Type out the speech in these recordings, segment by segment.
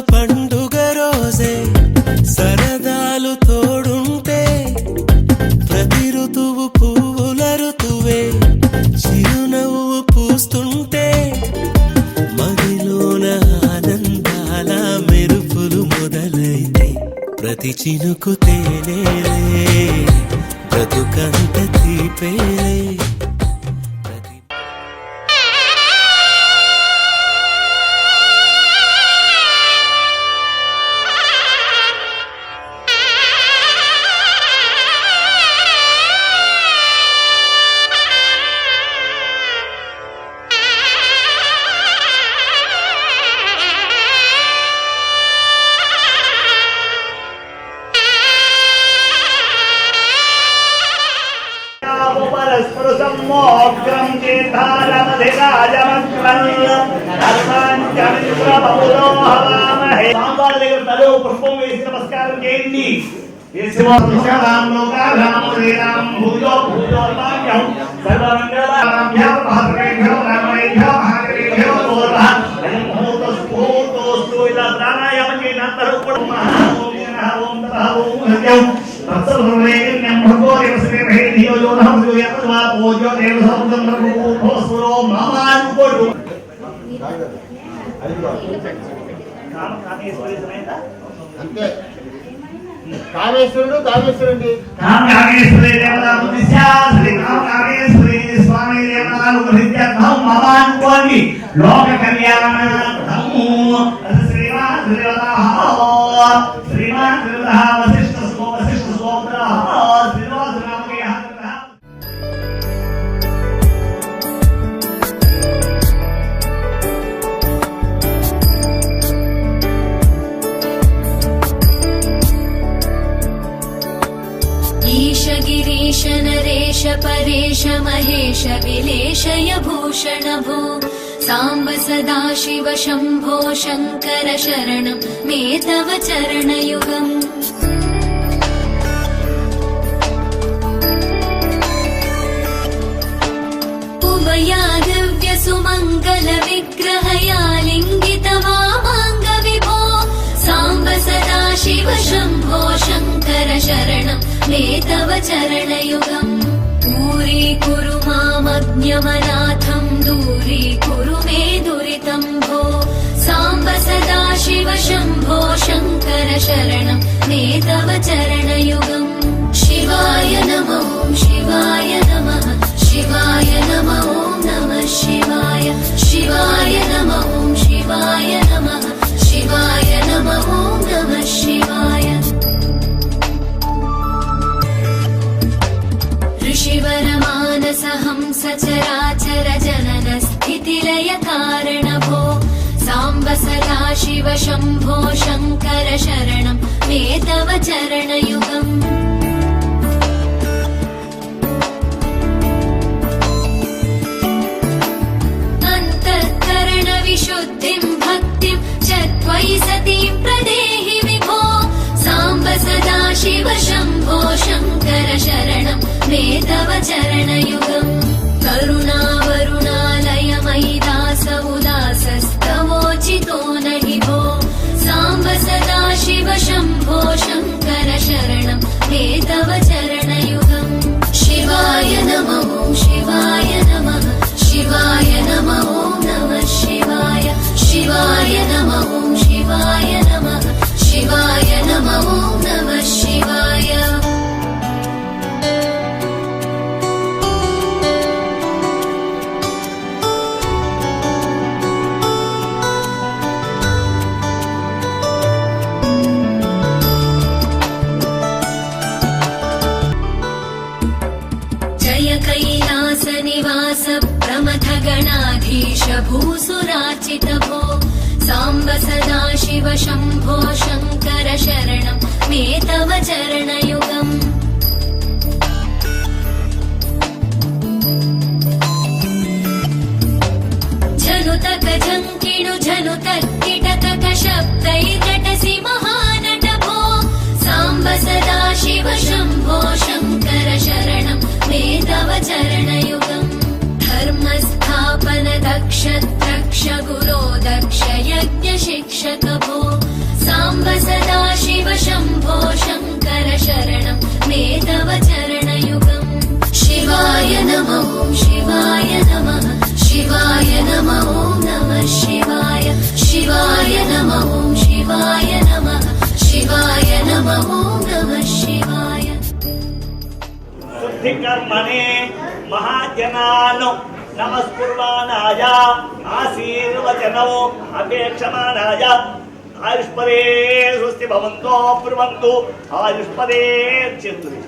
పండుగ రోజే సరదాలు తోడుంటే ప్రతి ఋతువు పువ్వుల ఋతువే చిరునవ్వు పూస్తుంటే మదిలోన ఆనందాల మెరుపులు మొదలైతే ప్రతి చినుకు తేనేలే బ్రతుకంత తీపేలే. परस्परसम्मोग्रं चेतारमधिराजमक्रन्नर्माञ्चमित्रबहुलो हवामहे साम्बार దగ్గర తలో పుష్పం వేసి నమస్కారం చేయండి. యేసువాం లోకానాం శ్రీరాం భూయో భూయో భాగ్యం సర్వమంగళాభ్యో మహాదేవ్యో రామేభ్యో మహాదేవ్యో నమః. అయం భూతస్ఫూర్తోస్తు ఇలా ప్రాణాయామం చేసినంతరూ కూడా ఓం నమః ఓం తమః ఓం హృదయం తత్సర్వేణ్యం భగవో దేవస్మే భేదియో యో నః యత్వా పూజ్యో దేవసంతం భూభోస్వరో మామానుకోడు అంతే. కామేశ్వరుడు కామేశ్వరుడి కామేశ్వరి దేవతా బుద్ధిశాస్త్రి కామేశ్వరి స్వామి దేవతాను బుద్ధిత్యర్థం మామానుకోండి లోక కళ్యాణార్థం శ్రీమాన్ శ్రీవతా శ్రీమాన్ శ్రీవతా వశిష్ఠ స్తోత్ర శ్రీవాసనామకే ईश गिरीश नरेश परेश महेश विलेशय भूषण भो साम्ब सदा शिव शम्भो शङ्कर शरणं मे तव चरणयुगम् उमया दिव्य सुमङ्गल विग्रहया लिङ्गित वामाङ्ग विभो साम्ब सदा शिव शम्भो शङ्कर शरणं मे तव चरणयुगम् दूरीकुरु मामज्ञमनाथं दूरीकुरु मे दुरितं भो साम्ब सदा शिव शम्भो शङ्कर शरणं मे तव चरणयुगम् शिवाय नमः शिवाय नमः शिवाय नमः नमः शिवाय शिवाय नमः शिवाय नमः शिवाय नमः नमः शिवाय ऋषिवरमानस हंस चराचर जनन स्थितिलय कारण भो साम्ब सदा शिव शम्भो शङ्कर शरणं मे तव चरणयुगम् अन्तःकरण विशुद्धिं भक्तिं च त्वयि सतीं प्रदेहि विभो साम्ब सदा शिव शम्भो शङ्कर शरणं मे तव चरणयुगम् करुणावरुणालय मयि दास उदासस्तवोचितो नहि भो साम्ब सदा शिव शम्भो शङ्कर शरणं मे तव चरणयुगम् शिवाय नमः शिवाय नमः शिवाय नमः नमः शिवाय शिवाय नमः शिवाय नमः शिवाय नमः नमः शिवाय जय कैलास निवास प्रमथ गणाधीश भूसुरार्चित भो साम्ब सदा शिव शम्भो शङ्कर शरणं मे तव चरणयुगम् जनुतक जङ्किणु जनुतक किटतक शब्दैर्नटसि महानट भो साम्ब सदा शिव शम्भो शङ्कर शरणं मे तव चरणयुगम् धर्मस्थापन दक्ष द्रक्ष गुरो दक्ष यज्ञ शिक्षक भो కర్మణే మహాజనాను నమస్కుర్వాణాయ ఆశీర్వచనో అపేక్షమాణాయ ఆయుష్పదే స్వస్తి భవంతో బ్రువంతు ఆయుష్పదే చేతులు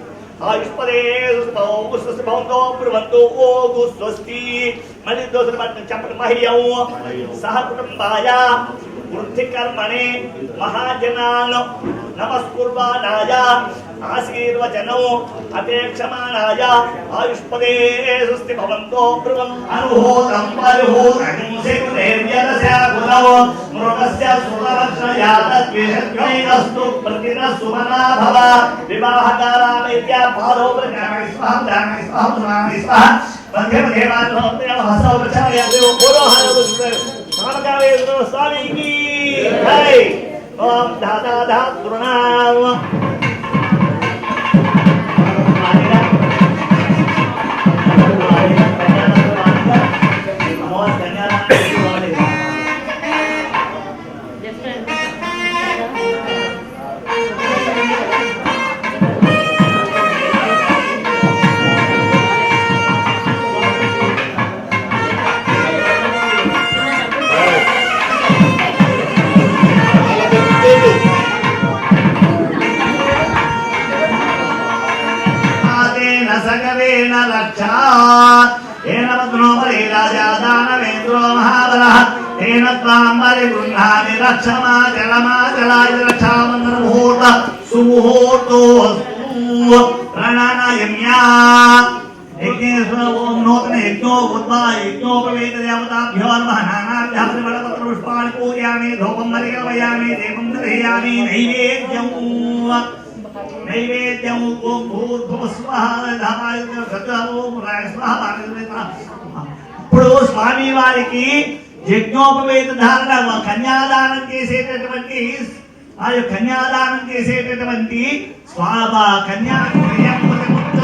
ఆయుష్పదే స్వస్తి భవంతో బ్రువంతు ఓగు స్వస్తి మళ్ళీ దోసలు పట్టిన చెప్పండి మహ్యం సహ కుటుంబాయ వృద్ధి కర్మణే మహాజనాను నమస్కుర్వాణాయ ఆశీర్వచనో అపేక్షమాణాయ ఆయుష్పదే స్వస్తి భవంతో బ్రువం అనుహూతం పరిహూతం సేవ్యస్య గుణో మృగస్య సురవక్షయా తద్విషద్వైనస్తు ప్రతిన సుమనా భవ వివాహకారామైత్య పాదో ప్రకారై స్వాహ దానై స్వాహ స్వాహై స్వాహ వందే దేవాన్వతే హసౌ ప్రచారయ దేవో బోలో హరో సామకావే స్వామికి జై ఓం దాదా దా ద్రుణావ సగవేన రక్షా ఏన భద్రోపరి రాజా దానవేంద్రో మహాబలః ఏన త్వాం పరిగృహామి రక్షమాచలమాచలాయ రక్షామంత్ర ముహూర్త సుముహూర్తోస్తు ప్రణానాయమ్యా యజ్ఞేశ్వర ఓం నూతన యజ్ఞో ఉద్భా యజ్ఞోపవేత దేవతాభ్యో నమః నానాభ్యः పరిమళపత్ర పుష్పాణి పూజయామి ధూపం పరిగమయామి దీపం దర్శయామి నైవేద్యం నైవేద్యం ఓం భూర్భువ స్వః ఇప్పుడు స్వామి వారికి యజ్ఞోపవేత ధారణ కన్యాదానం చేసేటటువంటి కన్యాదానం చేసేటటువంటి కన్యా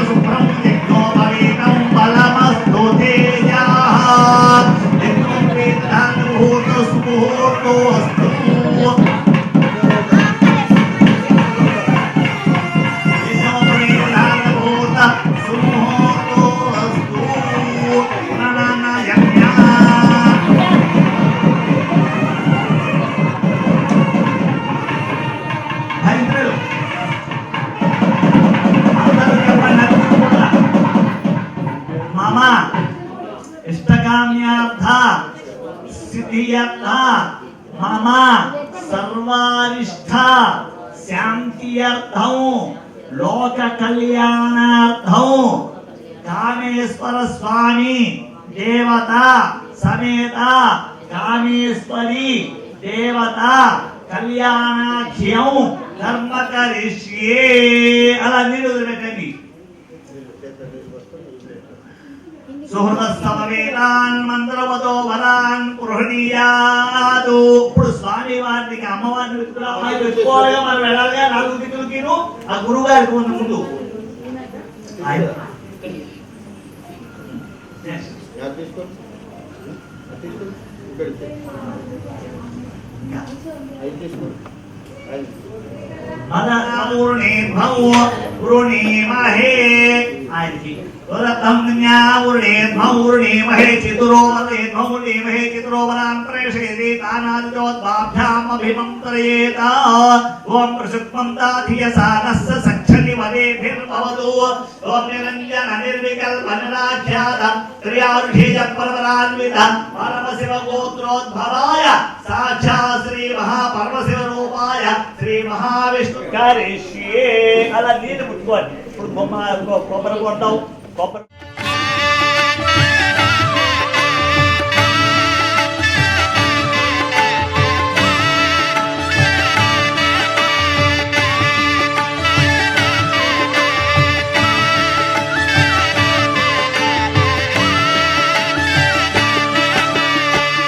శుభ్రం యజ్ఞోపవేతం బలమస్తు తేజః యజ్ఞోపవేత ధారణ ముహూర్త సుముహూర్తోస్తు మమ సర్వారిష్ట శాంత్యర్థం లోక కళ్యాణార్థం కామేశ్వర స్వామి దేవత సమేత కామేశ్వరి దేవత కళ్యాణాఖ్యం కర్మ కరిష్యే అలా నీళ్ళు పెట్టండి. సుహృదస్తమవేదాన్ మంత్రవతో వరాన్ గృహణీయాదు. ఇప్పుడు స్వామి వారికి అమ్మవారిని పెట్టుకోవాలి మనం వెళ్ళాలిగా నాలుగు దిక్కులకిను ఆ గురువు గారికి ముందు వృణీమహే ఆయనకి చితురోవరాన్ ప్రేషయతి తానాదిజోద్భాభ్యామభిమంత్రయేత. ఓం ప్రసుక్మం దాధియసానస్య సక్షతి వదేభిర్భవతు. ఓం నిరంజన నిర్వికల్ప నిరాఖ్యాత త్రియారుషేయ పర్వరాన్విత పరమశివ గోత్రోద్భవాయ సాక్షాత్ శ్రీ మహాపరమశివ రూపాయ శ్రీ మహావిష్ణు కరిష్యే. అలా నీళ్ళు పుట్టుకోవాలి. ఇప్పుడు కొబ్బరి కొడతావు కొబ్బరి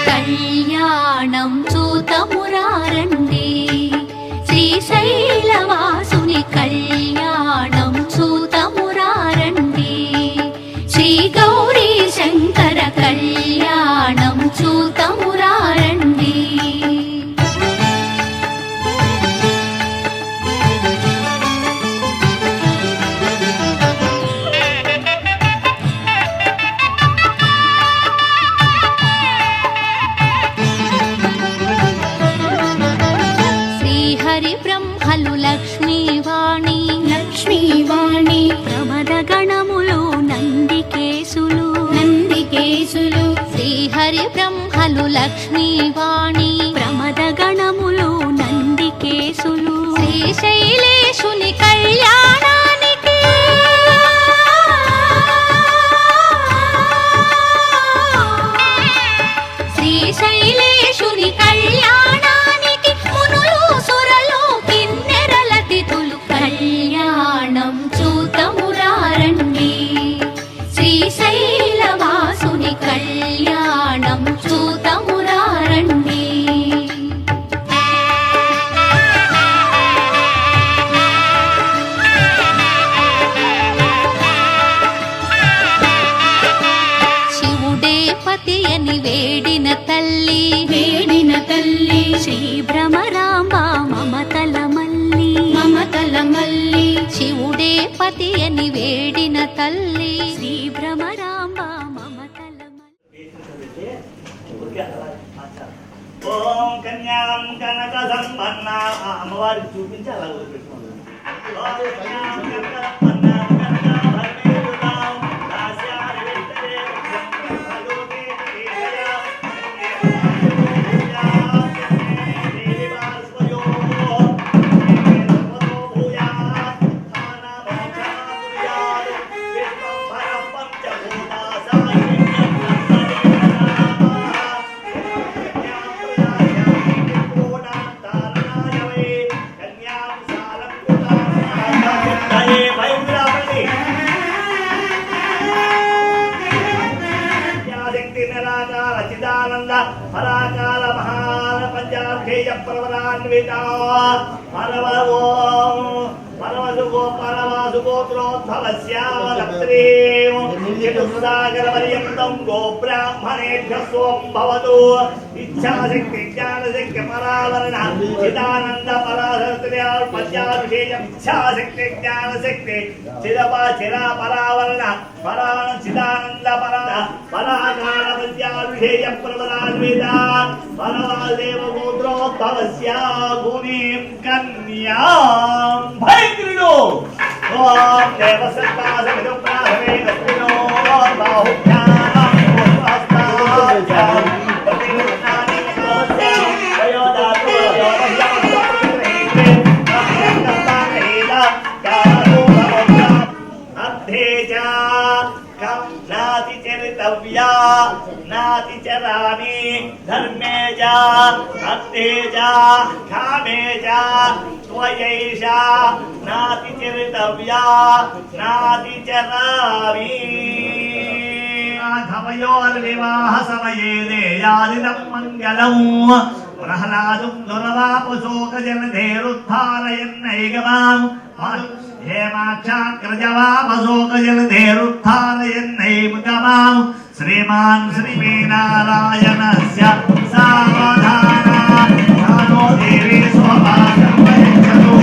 కళ్యాణం చూతమురారండి శ్రీశైలవాసుని కళ్యాణం చూతమురారండి కేసులు శ్రీహరి బ్రహ్మలు లక్ష్మీవాణి ప్రమద గణములు నంది కేసులు శ్రీశైలేశుని కళ్యాణానికి శ్రీశైలేశుని కళ్యాణానికి మునులు సురలు కిన్నెరల తిథులు కళ్యాణం చూతమురారండి శ్రీశైలవాసుని కళ్యాణం చూతమురారండి శివుడే పతి అని వేడిన తల్లి శ్రీ భ్రమరాంబ మమతల మల్లి శివుడే పతి అని వేడిన తల్లి శ్రీ భ్రమరాంబ మమతల ఓం కన్యాం కనక సంపన్న అమ్మవారికి చూపించి అలా వదిలిపెట్టుకోండి. ఓం కన్యాం కనక సంపన్న కనక భరణీయుతాం దాస్యామి విత్తరే భగవతే దేవయా దేవి వాస్వయో దేవతో భూయాత్ ధానా భూయాత్ విశ్వం భరం పంచభూతా సాక్షిణ్యం చిదానంద పరాకాల మహాల పంచాక్షేయ ప్రవరాన్విత పరమసుగోత్రోద్భవస్యాగరపర్యంతం గోబ్రాహ్మణేభ్యः స్వం భవతు ఇచ్ఛాశక్తి జ్ఞానశక్తి పరావరణ చిదానంద పరాశక్తి పంచాభిషేకం ఇచ్ఛాశక్తి జ్ఞానశక్తి చిరా పరావరణ పరాణ చిదానంద పరాకాల పంచాభిషేయ ప్రవరాన్విత పరమదేవ గోత్రోద్భవస్య గుణీం కన్యాం భైగ్రిణో ఓం దేవసత్తాసమిదం ప్రాహవే దస్మినో బాహుభ్యాం పుష్పహస్తాభ్యాం ప్రతిముష్ణాని మోస్యాం వయోదాతో యోగభ్యాం అర్థేజా కం నాతి చరితవ్యా నాతి చరామి ధర్మేజా అర్థేజా కామేజా త్వయైషా నాతి చరితవ్యా నాతి చరామి రాఘవయోర్వివాహ సమయే దేయాదిదం మంగళం ప్రహ్లాదం దురవాపశోకజనధేరుద్ధారయన్నైగమాం हेमाक्षाग्रजवापशोकजलधेरुत्थारयन्नैमुगमां श्रीमान् श्रीमीनारायणस्य सावधाना ध्यानो देवी स्वभाषमयच्छतु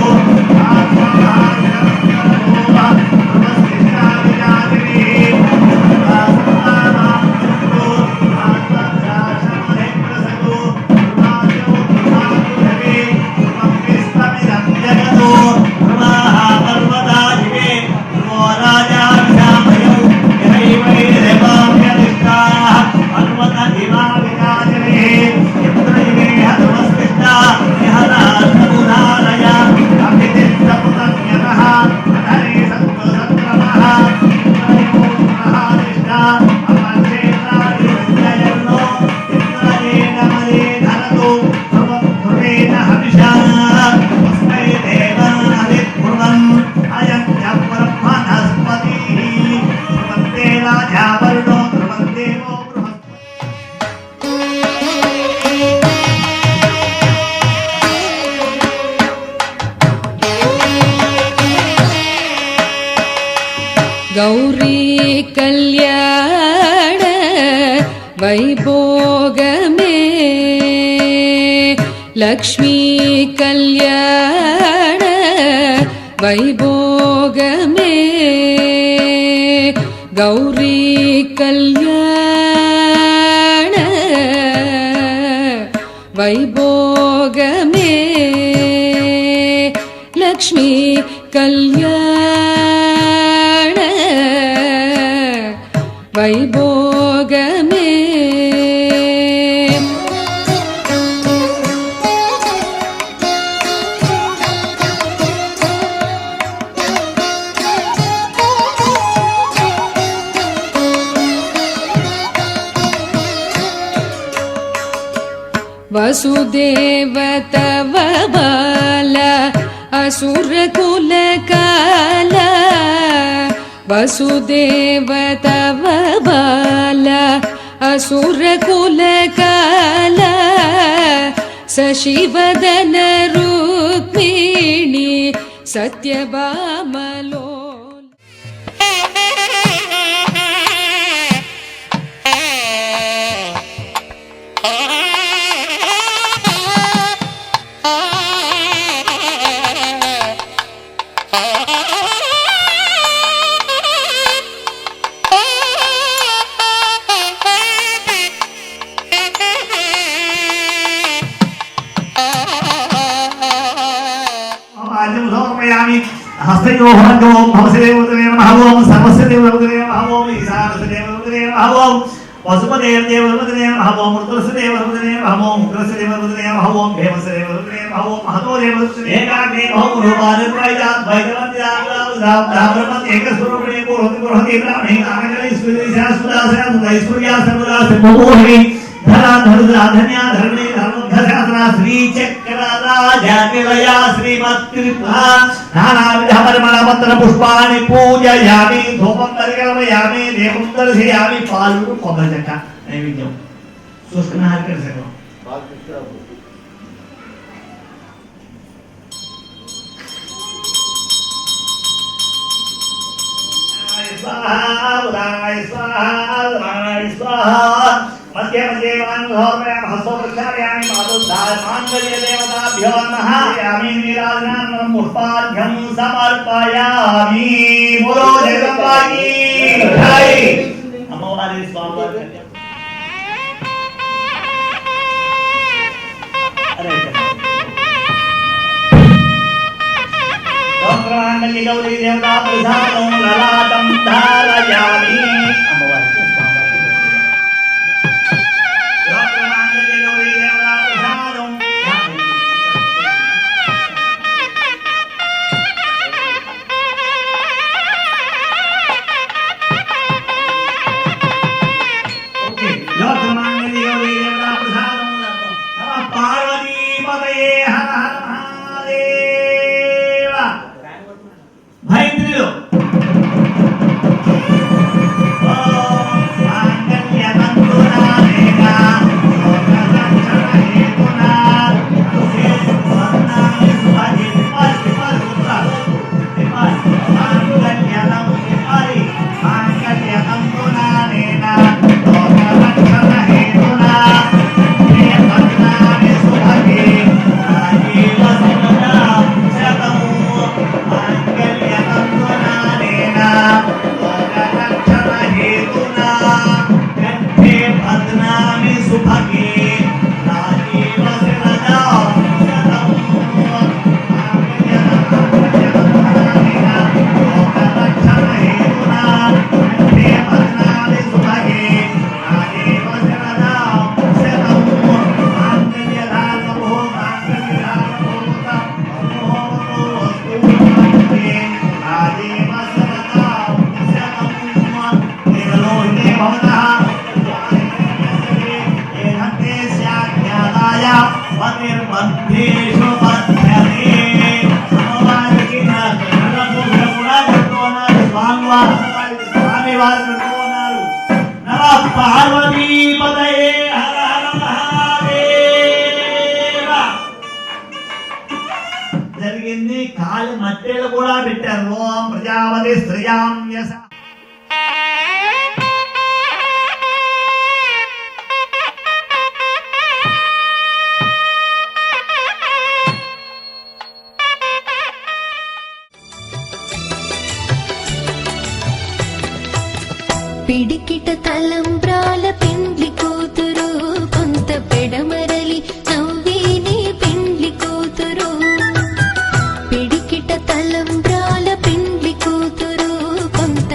गौरी कल्याण वैभोग में लक्ष्मी कल्याण वैभोग में गौरी कल्याण वैभोग में लक्ष्मी कल्याण వైభోగమే వసుదేవ తవ బాల అసుర కుల కాల వసుదేవ తవ బాల అసుర కుల కాల శశివదన రుక్మిణి సత్యభామలో హస్తయోః ఓం భవసేదేవతమే నమః ఓం సర్వస్యదేవతమే నమః ఓం ఈశానస్యదేవతమే నమః ఓం వసుపదేవదేవతమే నమః ఓం రుద్రస్యదేవతమే నమః ఓం ఉగ్రస్యదేవతమే నమః ఓం భీమస్యదేవతమే నమః ఓం మహతోదేవతమే ఏకాగ్నే ఓం రూపాదద్వైతాద్ ద్వైతవత్యాబ్రహ్మణ్య ఏకస్వరూపిణే పురోహితి బ్రాహ్మణే ఆగమనే స్ఫురియాసముదాస మోహిని ధరాధరుధన్యా ధర్మే ధర్మోద్ధశాస్త్ర శ్రీచక్రరాజా నిలయా శ్రీమత్కృపా నానావిధ పరిమళ మంత్ర పుష్పాన్ని పూజయామి ధూపం పరిగమయామి దీపం దర్శయామి పాలు కొబ్బరి చెక్క నైవేద్యం చూసుకున్న హారికల సగం మధ్య మధ్య హస్తోపచార్యామి మాంగళ్యదేవతాభ్యో నమః యామి నీరాజనానందం పుష్పార్ఘ్యం సమర్పయామి బోలో జగదంబాకి జై అమ్మవారి స్వామివారి మాంగళ్య గౌరీ దేవతా ప్రసాదం లలాటం ధారయామి అమ్మవారి పార్వతీపతయే హర హర మహాదేవ భైంద్రులు పార్వతీపతయే హర హర మహాదేవ జరిగింది. కాలి మట్టెలు కూడా పెట్టారు. ఓం ప్రజాపతి స్త్రియాం యస పిడికిట తలంబ్రాల పెండ్లి కూతురు కొంత పెడమరలి నవ్వేనే పెండ్లి కూతురు పిడికిట తలంబ్రాల పెండ్లి కూతురు కొంత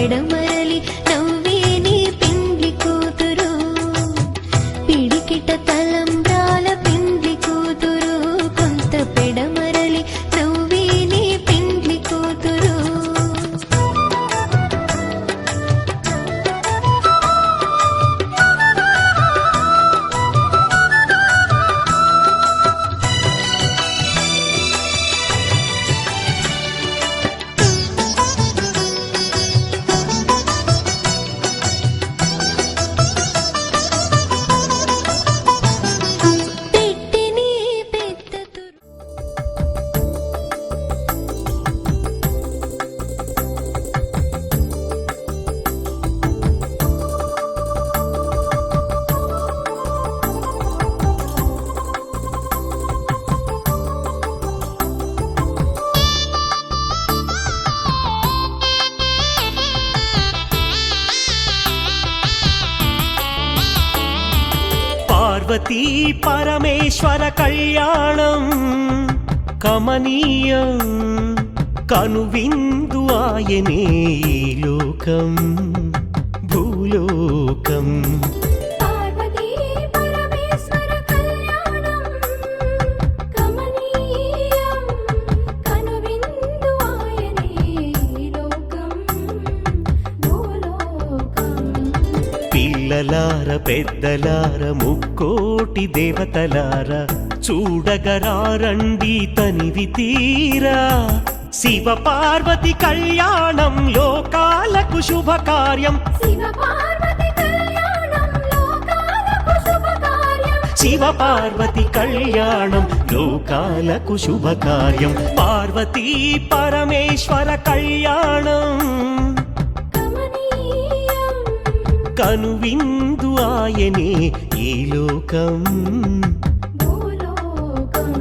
పెడమరలి నవ్వే నీ పిండ్లి కూతురు పిడికిట తలంబ్రాల పిండ్లి కూతురు కొంత పెడమరలి నవ్వే నీ పిండ్లి కూతురు పెట్టిని పెద్ద తురు పార్వతీ పరమేశ్వర కళ్యాణం కమనీయం కనువిందు ఆయనే ఈ లోకం భూలోకం పార్వతీ పరమేశ్వర కళ్యాణం కమనీయం కనువిందు ఆయనే లోకం భూలోకం పిల్లలార పెద్దలార ముక్కోటి దేవతలార చూడగరారండి తనివి తీరా శివ పార్వతి కళ్యాణం లోకాలకు శుభకార్యం శివ పార్వతి కళ్యాణం లోకాలకు శుభకార్యం శివ పార్వతి కళ్యాణం లోకాలకు శుభకార్యం పార్వతీ పరమేశ్వర కళ్యాణం కమనీయం కనువిందు ఆయనే ఈ లోకం భూలోకం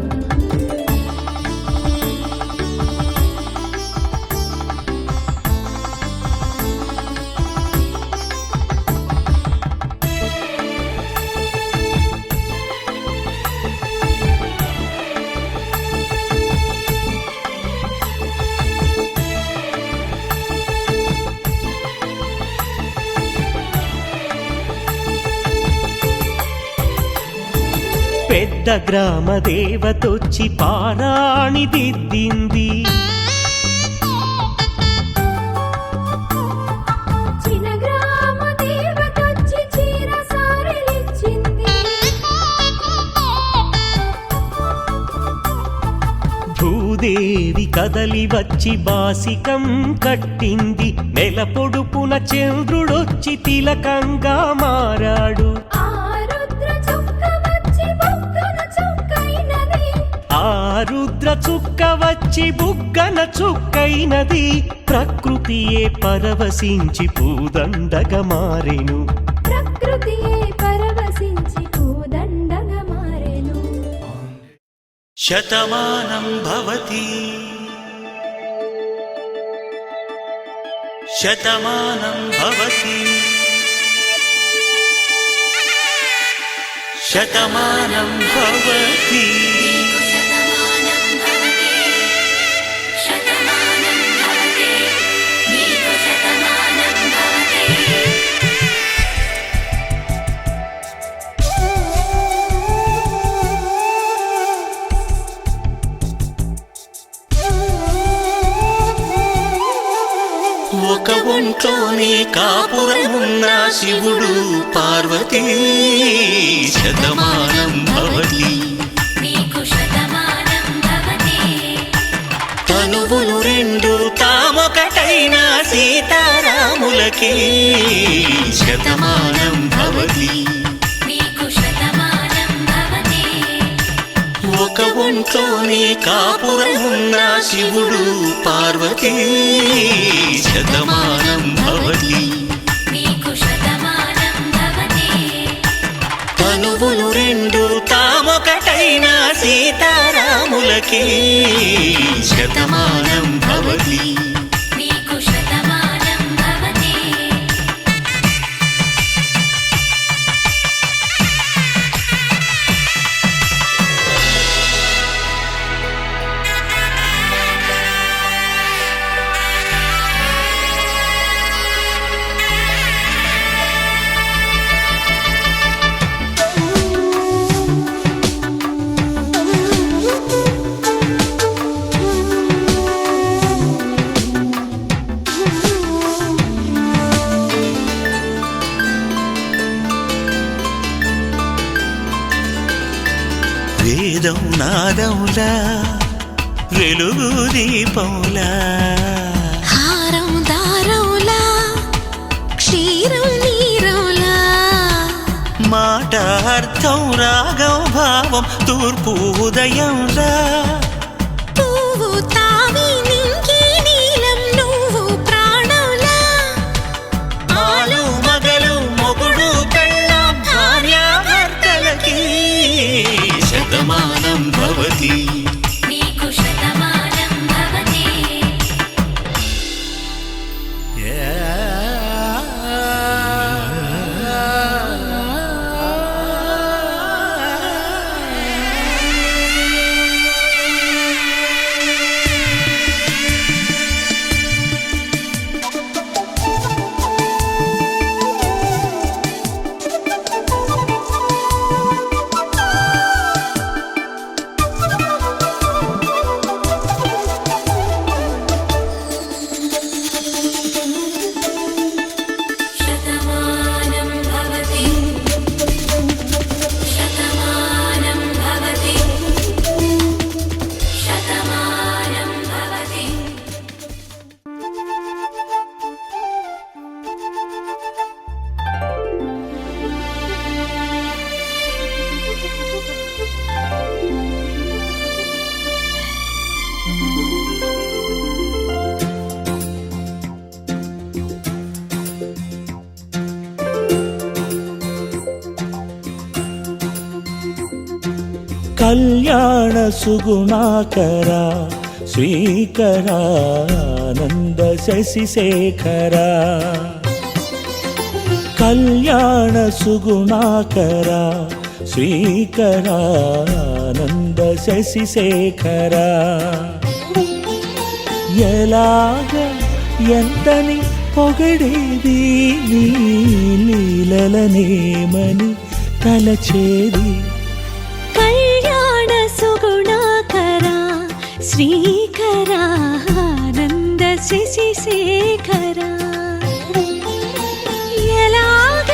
పెద్ద గ్రామ దేవతొచ్చి పారాణి దిద్దింది చిన్న గ్రామ దేవతొచ్చి చీర సారెలిచ్చింది భూదేవి కదలి వచ్చి బాసికం కట్టింది నెల పొడుపున చంద్రుడొచ్చి తిలకంగా మారాడు ఆ రుద్ర చుక్క వచ్చి బుగ్గన ఆ రుద్ర చుక్క వచ్చి బుగ్గన చుక్కైనది చుక్కైనది ప్రకృతియే పరవశించి పూదండగా మారెను ప్రకృతియే పరవశించి పూదండగా మారెను శతమానం భవతి శతమానం భవతి శతమానం భవతి శతమానం భవతి శతమానం భవతి నీకు శతమానం భవతి ఒక ఒంట్లోనే కాపురమున్న శివుడు పార్వతీ శతమానం భవతి నీకు శతమానం భవతి తనువులు రెండు తామొకటైన సీతారాములకి శతమానం భవతి నీకు శతమానం భవతి ఒక ఒంట్లోనే కాపురమున్న శివుడు పార్వతీ శతమానం భవతి నీకు శతమానం భవతి తనువులు రెండు తామొకటైన సీతారాములకి శతమానం భవతి నీకు శతమానం భవతి వేదం నాదములా వెలుగు దీపములా హారం దారములా క్షీరం నీరములా మాట అర్థం రాగం భావం తూర్పు ఉదయంలా పువ్వు తావి నింగి నీలం నువ్వు ప్రాణంలా ఆలు మగలు మొగుడు పెళ్ళాం భార్యాభర్తలకి శతమానం భవతి నీకు శతమానం భవతి శతమానం భవతి శతమానం భవతి శతమానం భవతి కళ్యాణ సుగుణాకర శ్రీకరానంద శశిశేఖర కళ్యాణ సుగుణాకర శ్రీకరానంద శశిశేఖర ఎలాగ ఎంతని పొగడేది నీ లీలలనేమని తలచేది కళ్యాణ సుగుణాకరా శ్రీకరానంద శశిశేఖరా ఎలాగ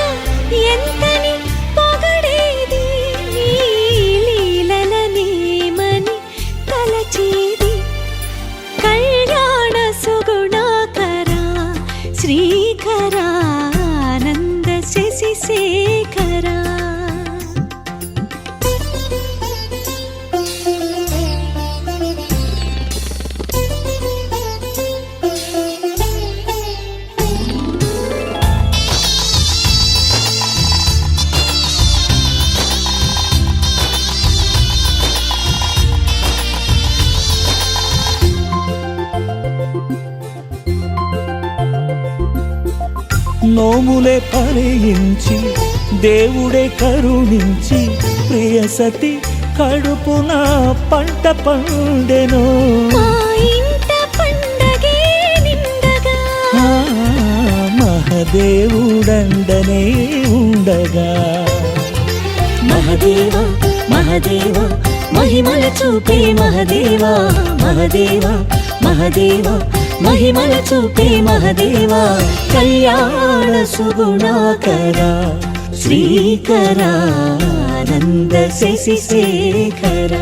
ఎంతని పొగడేది లీలలనేమని తలచేది కళ్యాణ సుగుణాకరా శ్రీకరానంద శశిశేఖరా నోములే ఫలించి దేవుడే కరుణించి ప్రియసతి కడుపున పంట పండెను మా ఇంట పండగే నిండగా మహదేవుడండనే ఉండగా మహదేవ మహదేవ మహిమల చూపే మహదేవ మహదేవ మహదేవ మహిమల చూపే మహదేవ కళ్యాణ సుగుణాకర శ్రీకరానంద శశిశేఖర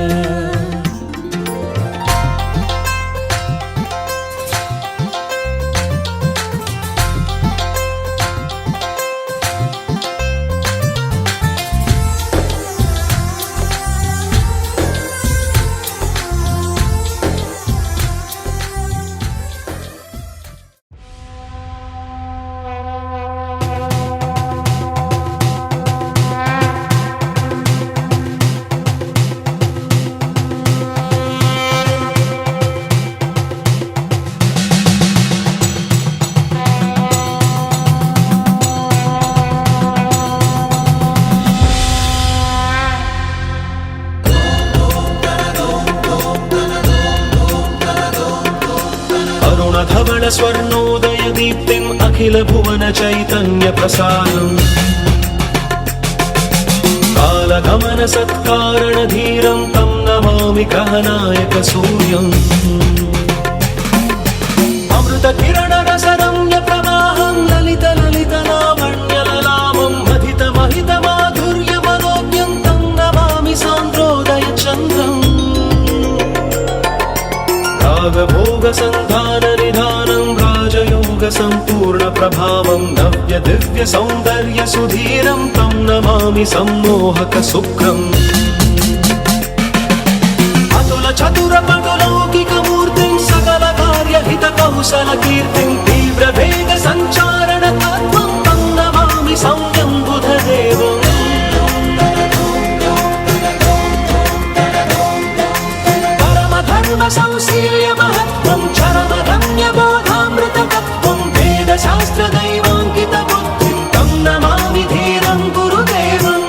धवल स्वर्णोदय दीप्तिम् अखिल भुवन चैतन्य प्रसादम् कालगमन सत्कारण धीरं तं नमामि कहनायक सूर्यम् अमृत किरण रसरम्य प्रवाहं ललित ललित लावण्यललामं महित महित माधुर्य मनोज्ञं तं नमामि सान्द्रोदय चन्द्र योग संधान निधानं राजयोग संपूर्ण प्रभावं नव्य दिव्य सौंदर्य सुधीरं तं नमामि सम्मोहक शुक्रम् अतुल चतुर पटुलौकिक मूर्तिं सकल कार्य हित कौशल कीर्तिं तीव्र वेग संचारण तत्त्वं तं नमामि सौम्यं बुधदेवम् संशील्य महत्त्वं चरमगम्य बोधामृततत्त्वं वेदशास्त्र दैवाङ्कित बुद्धिं तं नमामि धीरं गुरुदेवम्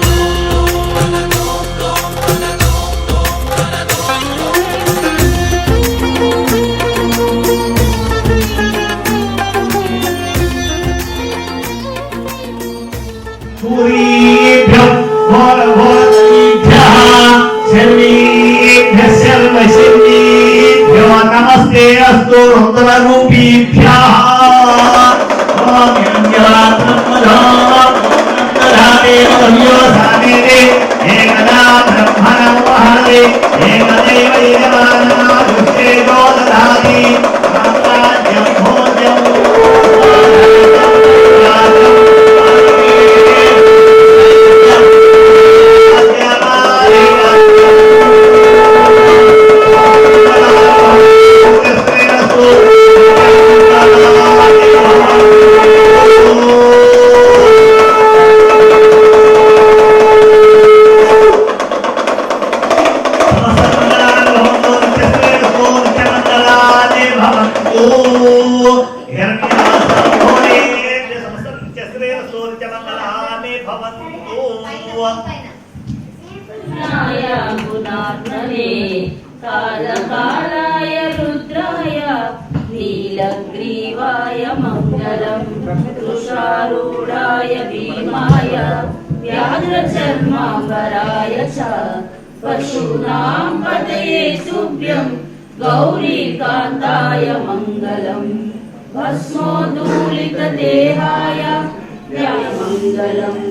सूर्येभ्यः घोरघोरभ्यः सर्वेभ्यः सर्वसिद्धिभ्यो नमस्ते अस्तु रुद्ररूपीभ्यः एकदा ब्रह्मणं वहते एकदैव यजमानः दुष्टेजो ददाति साम्राज्यं भोज्यं कालकालाय रुद्राय नीलग्रीवाय मङ्गलम् वृषारूढाय भीमाय व्याघ्रचर्माम्बराय च पशूनां पतये तुभ्यं गौरीकान्ताय मङ्गलम् भस्मोद्धूलितदेहाय मङ्गलम्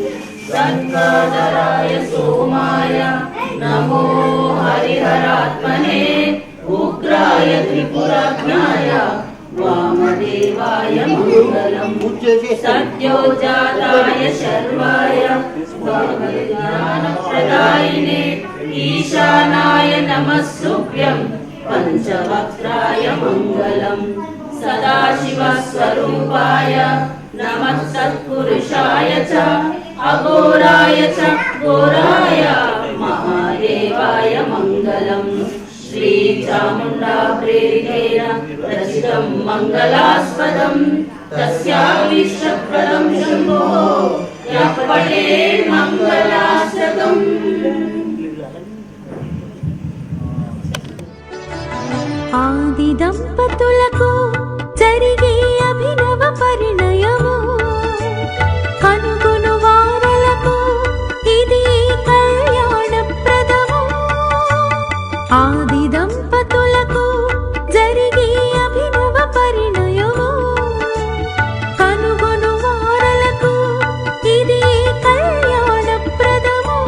सत्कदराय सोमाय नमो हरिहरात्मने उग्राय त्रिपुराज्ञाय वामदेवाय मङ्गलम् सद्योजाताय शर्वाय ज्ञानप्रदायिने ईशानाय नमस्तुभ्यं पञ्चवक्त्राय मङ्गलम् सदाशिवस्वरूपाय नमः सत्पुरुषाय च अघोराय च घोराय महादेवाय मङ्गलम् श्रीचामुण्डा प्रेरितेन रचितं मङ्गलास्पदं तस्याभीष्टप्रदं शम्भोः यः पठेत् मङ्गलाष्टकम् ఆది దంపతులకు జరిగే అభినవ పరిణయము కనుగొను వారలకు ఇది కళ్యాణప్రదము ఆది దంపతులకు జరిగే అభినవ పరిణయము కనుగొను వారలకు ఇది కళ్యాణప్రదము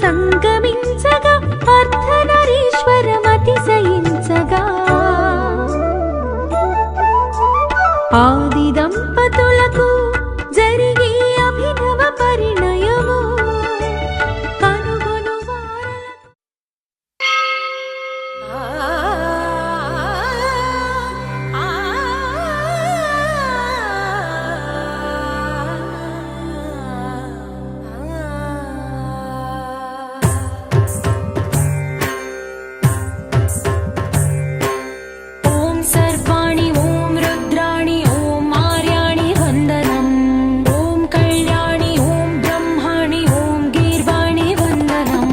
సంగమించగా అర్ధనరీశ్వరమతిశయించగా ఆది దంపతులకు జరిగే అభినవ పరిణయము కనుగొను ఓం సర్వాణి ఓం రుద్రాణి ఓం మార్యాణి వందనం ఓం కళ్యాణి ఓం బ్రహ్మాణి ఓం గీర్వాణి వందనం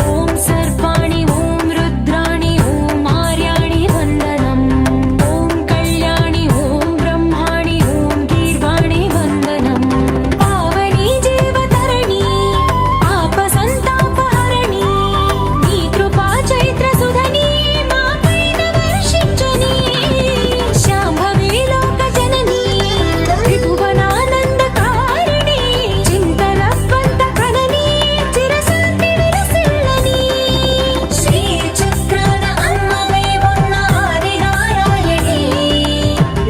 ఓం సర్వాణి ఓం రుద్రాణి ఓం మార్యాణి వందనం ఓం కళ్యాణి ఓం బ్రహ్మాణి ఓం గీర్వాణి వందనం పావని జీవతరణి పాప సంతాపహరణి నీ కృపా చైత్ర సుధని మా పైన వర్షించని శాంభవి లోక జనని త్రిభువనానందకారిణి చింతరవ్వంత కనని చిరశాంతి విలసిల్లని శ్రీ చక్రాన అమ్మవై ఉన్న ఆది నారాయణి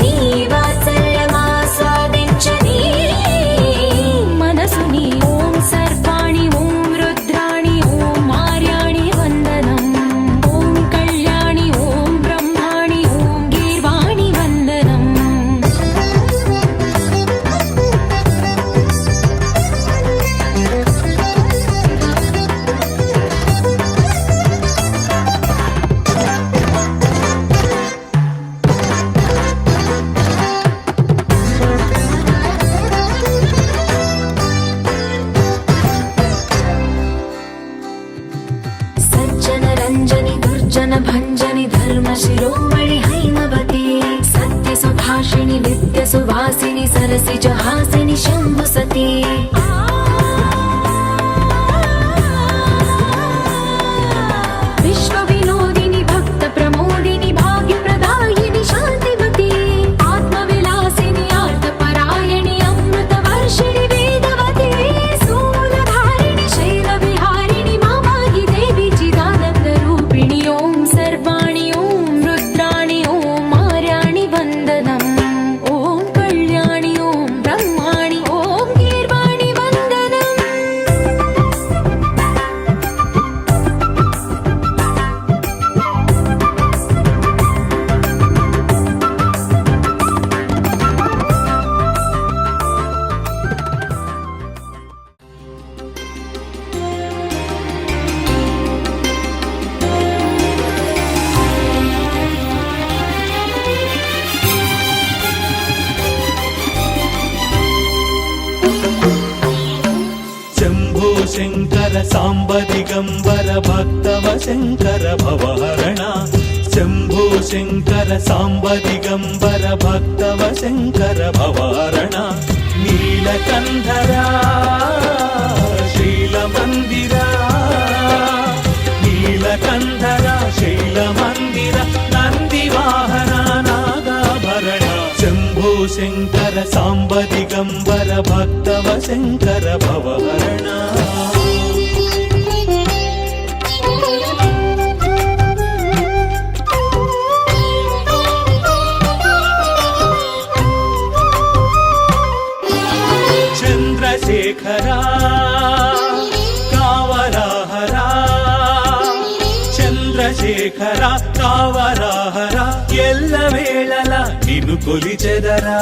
నీ వాత్సల్యమాస్వాదించని మనసుని ఓం సర్వాణి ఓం రుద్రాణి ఓం మార్యాణి వందనం ఓం కళ్యాణి ఓం బ్రహ్మాణి ఓం గీర్వాణి వందనం సజ్జన రంజని దుర్జన భంజని ధర్మ శిరోమణి హైమవతి సత్య సుభాషిణి నిత్య సువాసిని సరసిజ హాసిని శంభు సతి విశ్వ వినోదిని భక్త ప్రమోదిని భాగ్య ప్రదాయిని శాంతివతి ఆత్మ విలాసిని ఆర్త పరాయణి అమృత వర్షిణి వేదవతి శూలధారిణి శైల విహారిణి మామాగి దేవి చిదానంద రూపిణి ఓం సర్వాణి ఓం రుద్రాణి ఓం మార్యాణి వందనం ఓం కళ్యాణి ఓం బ్రహ్మాణి ఓం గీర్వాణి వందనం శంభో శంకర సాంబ దిగంబర భక్తవ శంకర భవహరణ శంభో శంకర సాంబ దిగంబర భక్తవ శంకర భవహరణ నీలకంధరా శైలమందిరా నీలకంధరా శైలమందిర నందివాహన నాగాభరణ శంభో శంకర సాంబ దిగంబర భక్తవ శంకర భవహరణ చంద్రశేఖరా కావరాహరా చంద్రశేఖర కావరాహరా ఎల్లవేళల నిన్ను కొలిచెదరా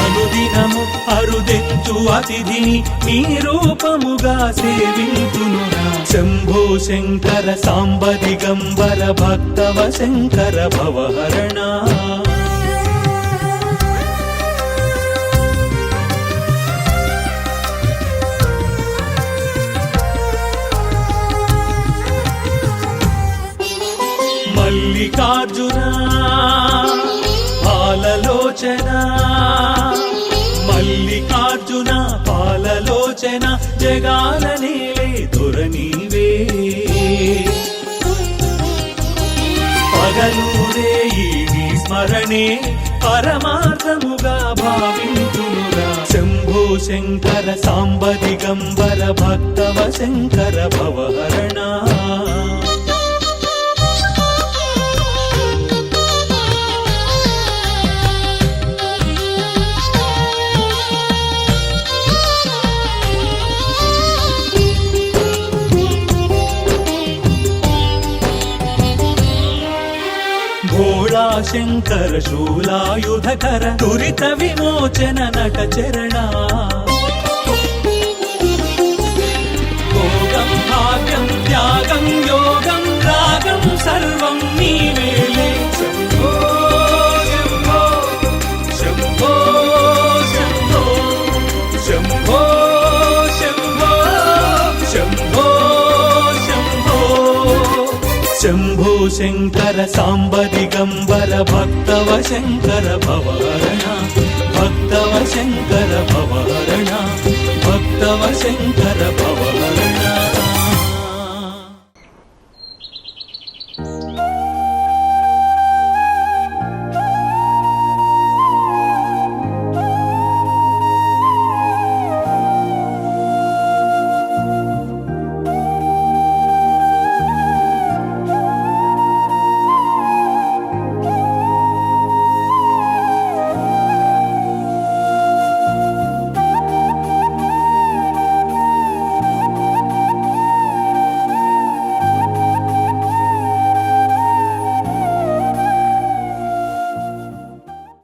అనుదినము అరుదెత్తు అతిథిని నీ రూపముగా సేవింతునురా శంభో శంకర సాంబ దిగంబర భక్తవ శంకర భవహరణ మల్లికార్జున పాలలోచన మల్లికార్జున పాలలోచన జగాల నేలే దొరనీవే పగలూరే ఈ స్మరణే పరమార్థముగా భావింతునురా శంభో శంకర సాంబ దిగంబర భక్తవ శంకర భవహరణ భోళా శంకర శూలాయుధకర దురిత విమోచన నట చరణ భోగం భాగ్యం త్యాగం యోగం రాగం సర్వం నీవేలే శంభో శంభో శంభో శంభో శంభో శంభో శంభో శంభో శంభో శంకర సాంబ దిగంబర భక్తవ శంకర భవహరణ భక్తవ శంకర భవహరణ భక్తవ శంకర